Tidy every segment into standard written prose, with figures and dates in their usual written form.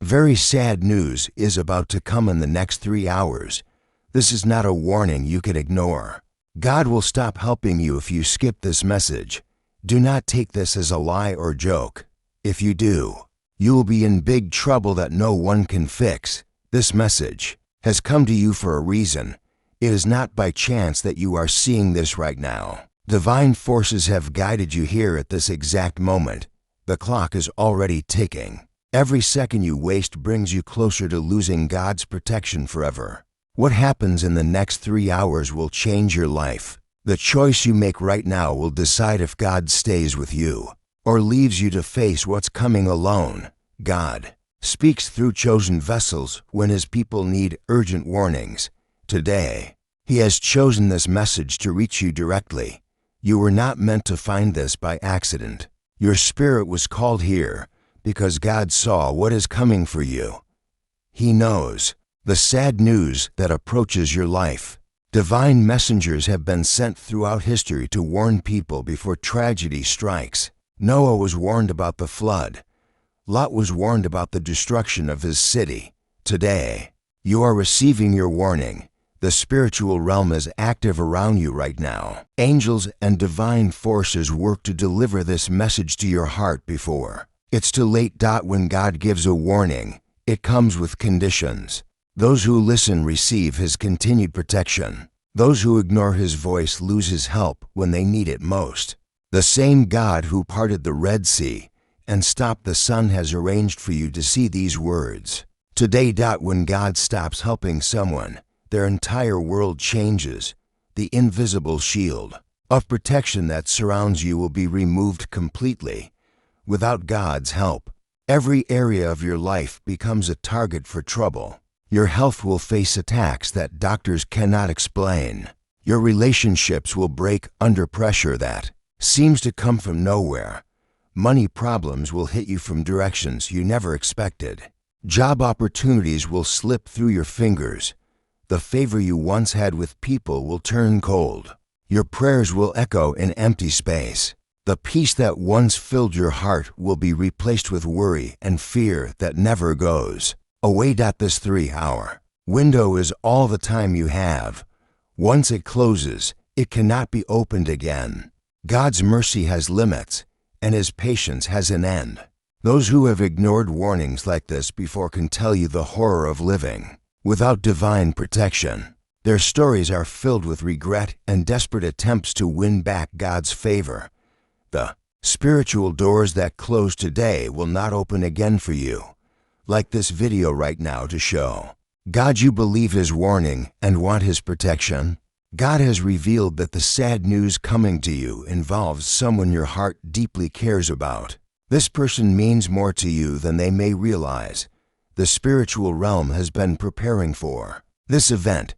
Very sad news is about to come in the next 3 hours. This is not a warning you can ignore. God will stop helping you if you skip this message. Do not take this as a lie or joke. If you do, you will be in big trouble that no one can fix. This message has come to you for a reason. It is not by chance that you are seeing this right now. Divine forces have guided you here at this exact moment. The clock is already ticking. Every second you waste brings you closer to losing God's protection forever. What happens in the next 3 hours will change your life. The choice you make right now will decide if God stays with you or leaves you to face what's coming alone. God speaks through chosen vessels when His people need urgent warnings. Today, He has chosen this message to reach you directly. You were not meant to find this by accident. Your spirit was called here because God saw what is coming for you. He knows the sad news that approaches your life. Divine messengers have been sent throughout history to warn people before tragedy strikes. Noah was warned about the flood. Lot was warned about the destruction of his city. Today, you are receiving your warning. The spiritual realm is active around you right now. Angels and divine forces work to deliver this message to your heart before it's too late. When God gives a warning, it comes with conditions. Those who listen receive His continued protection. Those who ignore His voice lose His help when they need it most. The same God who parted the Red Sea and stopped the sun has arranged for you to see these words. Today. When God stops helping someone, their entire world changes. The invisible shield of protection that surrounds you will be removed completely. Without God's help, every area of your life becomes a target for trouble. Your health will face attacks that doctors cannot explain. Your relationships will break under pressure that seems to come from nowhere. Money problems will hit you from directions you never expected. Job opportunities will slip through your fingers. The favor you once had with people will turn cold. Your prayers will echo in empty space. The peace that once filled your heart will be replaced with worry and fear that never goes away. This 3-hour window is all the time you have. Once it closes, it cannot be opened again. God's mercy has limits, and His patience has an end. Those who have ignored warnings like this before can tell you the horror of living without divine protection. Their stories are filled with regret and desperate attempts to win back God's favor. The spiritual doors that close today will not open again for you, like this video right now to show. God, you believe His warning and want His protection? God has revealed that the sad news coming to you involves someone your heart deeply cares about. This person means more to you than they may realize. The spiritual realm has been preparing for this event.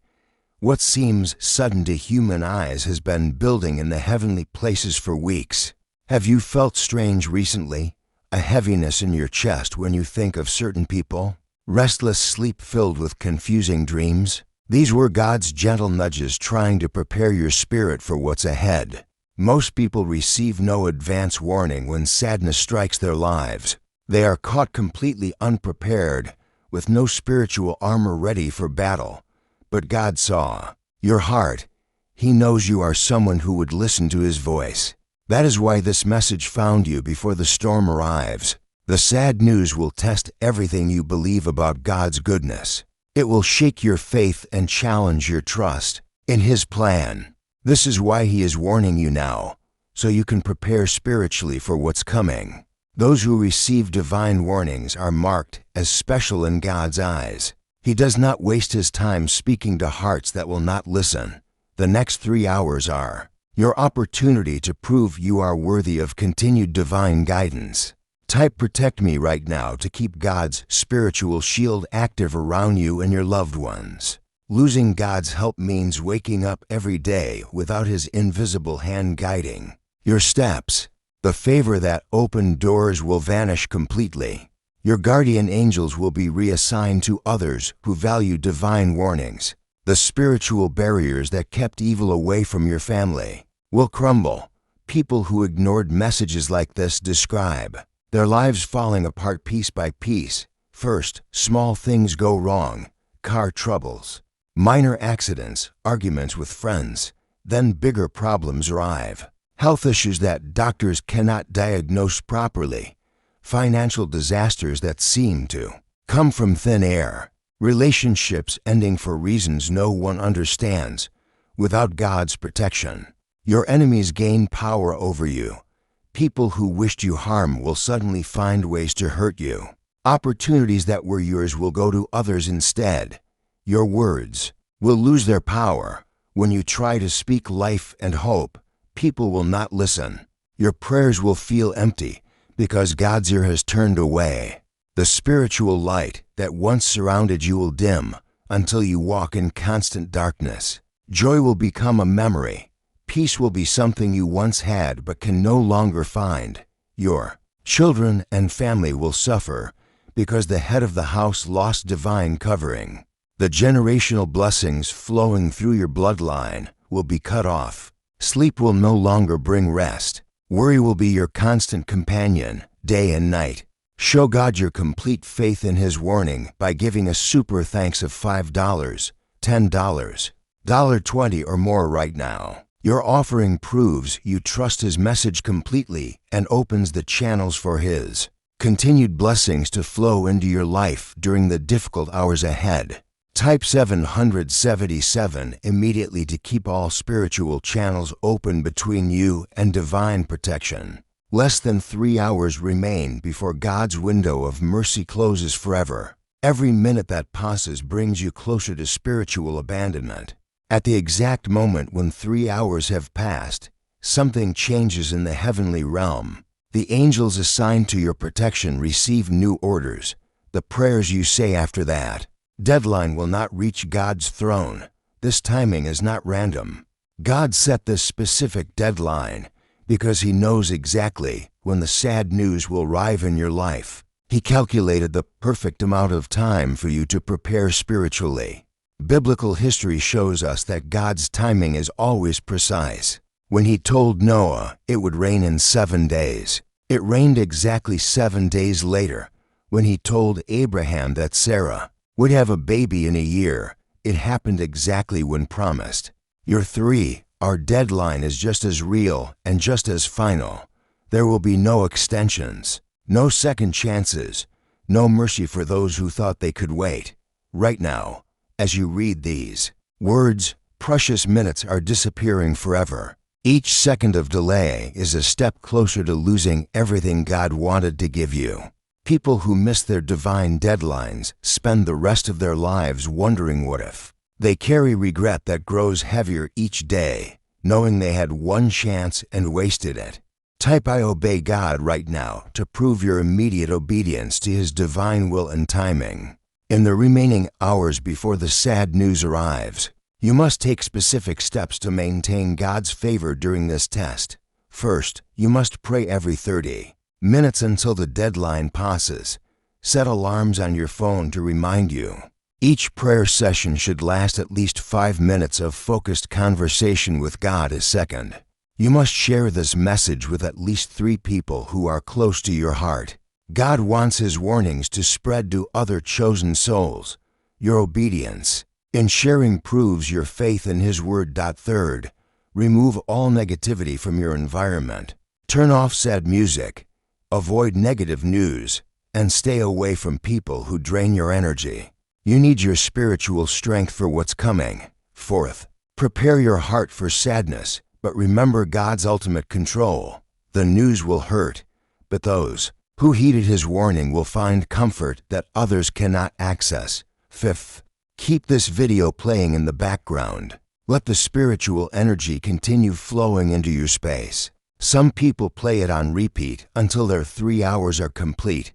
What seems sudden to human eyes has been building in the heavenly places for weeks. Have you felt strange recently? A heaviness in your chest when you think of certain people? Restless sleep filled with confusing dreams? These were God's gentle nudges trying to prepare your spirit for what's ahead. Most people receive no advance warning when sadness strikes their lives. They are caught completely unprepared, with no spiritual armor ready for battle. But God saw your heart. He knows you are someone who would listen to His voice. That is why this message found you before the storm arrives. The sad news will test everything you believe about God's goodness. It will shake your faith and challenge your trust in His plan. This is why He is warning you now, so you can prepare spiritually for what's coming. Those who receive divine warnings are marked as special in God's eyes. He does not waste His time speaking to hearts that will not listen. The next 3 hours are your opportunity to prove you are worthy of continued divine guidance. Type "protect me" right now to keep God's spiritual shield active around you and your loved ones. Losing God's help means waking up every day without His invisible hand guiding your steps. The favor that opened doors will vanish completely. Your guardian angels will be reassigned to others who value divine warnings. The spiritual barriers that kept evil away from your family will crumble. People who ignored messages like this describe their lives falling apart piece by piece. First, small things go wrong, car troubles, minor accidents, arguments with friends. Then bigger problems arrive. Health issues that doctors cannot diagnose properly. Financial disasters that seem to come from thin air. Relationships ending for reasons no one understands. Without God's protection, your enemies gain power over you. People who wished you harm will suddenly find ways to hurt you. Opportunities that were yours will go to others instead. Your words will lose their power. When you try to speak life and hope, people will not listen. Your prayers will feel empty because God's ear has turned away. The spiritual light that once surrounded you will dim until you walk in constant darkness. Joy will become a memory. Peace will be something you once had but can no longer find. Your children and family will suffer because the head of the house lost divine covering. The generational blessings flowing through your bloodline will be cut off. Sleep will no longer bring rest. Worry will be your constant companion, day and night. Show God your complete faith in His warning by giving a super thanks of $5, $10, $20 or more right now. Your offering proves you trust His message completely and opens the channels for His continued blessings to flow into your life during the difficult hours ahead. Type 777 immediately to keep all spiritual channels open between you and divine protection. Less than 3 hours remain before God's window of mercy closes forever. Every minute that passes brings you closer to spiritual abandonment. At the exact moment when 3 hours have passed, something changes in the heavenly realm. The angels assigned to your protection receive new orders. The prayers you say after that deadline will not reach God's throne. This timing is not random. God set this specific deadline because He knows exactly when the sad news will arrive in your life. He calculated the perfect amount of time for you to prepare spiritually. Biblical history shows us that God's timing is always precise. When He told Noah it would rain in 7 days, it rained exactly 7 days later. When He told Abraham that Sarah would have a baby in a year, it happened exactly when promised. Your 3-hour deadline is just as real and just as final. There will be no extensions, no second chances, no mercy for those who thought they could wait. Right now, as you read these words, precious minutes are disappearing forever. Each second of delay is a step closer to losing everything God wanted to give you. People who miss their divine deadlines spend the rest of their lives wondering what if. They carry regret that grows heavier each day, knowing they had one chance and wasted it. Type I obey God right now to prove your immediate obedience to His divine will and timing. In the remaining hours before the sad news arrives, you must take specific steps to maintain God's favor during this test. First, you must pray every 30 minutes until the deadline passes. Set alarms on your phone to remind you. Each prayer session should last at least 5 minutes of focused conversation with God a second. You must share this message with at least 3 people who are close to your heart. God wants His warnings to spread to other chosen souls. Your obedience in sharing proves your faith in His word. Third, remove all negativity from your environment. Turn off sad music, avoid negative news, and stay away from people who drain your energy. You need your spiritual strength for what's coming. Fourth, prepare your heart for sadness, but remember God's ultimate control. The news will hurt, but those who heeded His warning will find comfort that others cannot access. Fifth, keep this video playing in the background. Let the spiritual energy continue flowing into your space. Some people play it on repeat until their 3 hours are complete.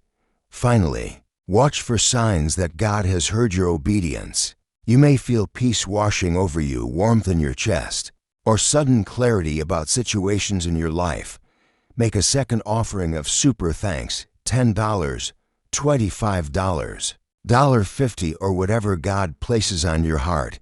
Finally, watch for signs that God has heard your obedience. You may feel peace washing over you, warmth in your chest, or sudden clarity about situations in your life. Make a second offering of super thanks, $10, $25, $50, or whatever God places on your heart.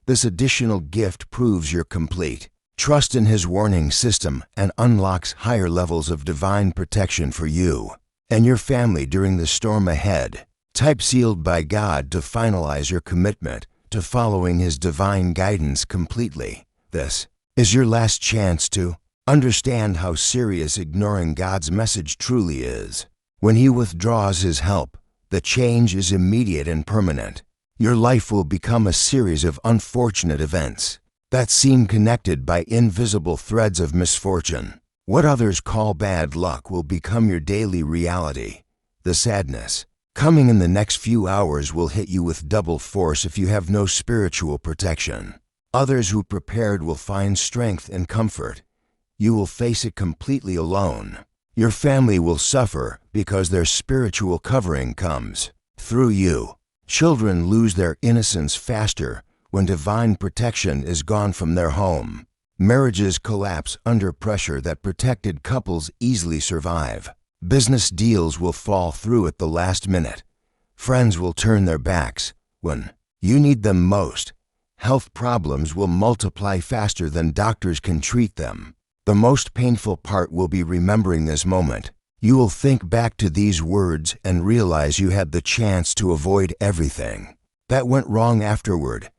This additional gift proves you're complete. Trust in His warning system and unlocks higher levels of divine protection for you and your family during the storm ahead. Type sealed by God to finalize your commitment to following His divine guidance completely. This is your last chance to understand how serious ignoring God's message truly is. When He withdraws His help, the change is immediate and permanent. Your life will become a series of unfortunate events that seem connected by invisible threads of misfortune. What others call bad luck will become your daily reality. The sadness coming in the next few hours will hit you with double force if you have no spiritual protection. Others who prepared will find strength and comfort. You will face it completely alone. Your family will suffer because their spiritual covering comes through you. Children lose their innocence faster when divine protection is gone from their home. Marriages collapse under pressure that protected couples easily survive. Business deals will fall through at the last minute. Friends will turn their backs when you need them most. Health problems will multiply faster than doctors can treat them. The most painful part will be remembering this moment. You will think back to these words and realize you had the chance to avoid everything that went wrong afterward.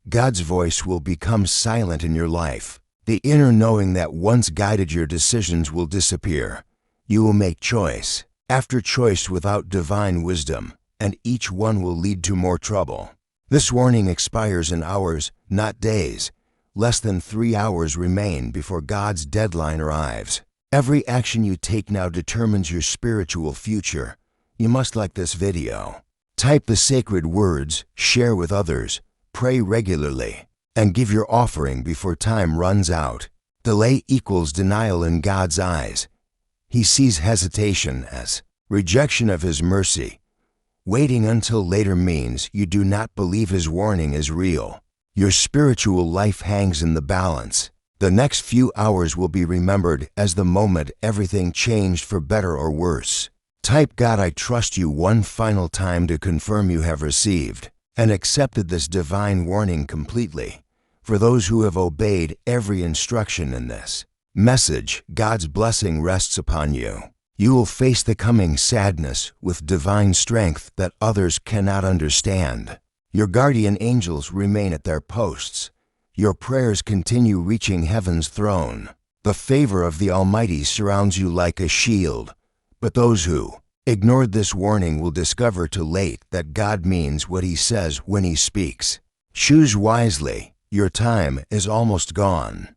God's voice will become silent in your life. The inner knowing that once guided your decisions will disappear. You will make choice after choice without divine wisdom, and each one will lead to more trouble. This warning expires in hours, not days. Less than 3 hours remain before God's deadline arrives. Every action you take now determines your spiritual future. You must like this video. Type the sacred words, share with others, pray regularly, and give your offering before time runs out. Delay equals denial in God's eyes. He sees hesitation as rejection of His mercy. Waiting until later means you do not believe His warning is real. Your spiritual life hangs in the balance. The next few hours will be remembered as the moment everything changed for better or worse. Type God I trust you one final time to confirm you have received and accepted this divine warning completely. For those who have obeyed every instruction in this message, God's blessing rests upon you. You will face the coming sadness with divine strength that others cannot understand. Your guardian angels remain at their posts. Your prayers continue reaching heaven's throne. The favor of the Almighty surrounds you like a shield. But those who ignored this warning will discover too late that God means what He says when He speaks. Choose wisely. Your time is almost gone.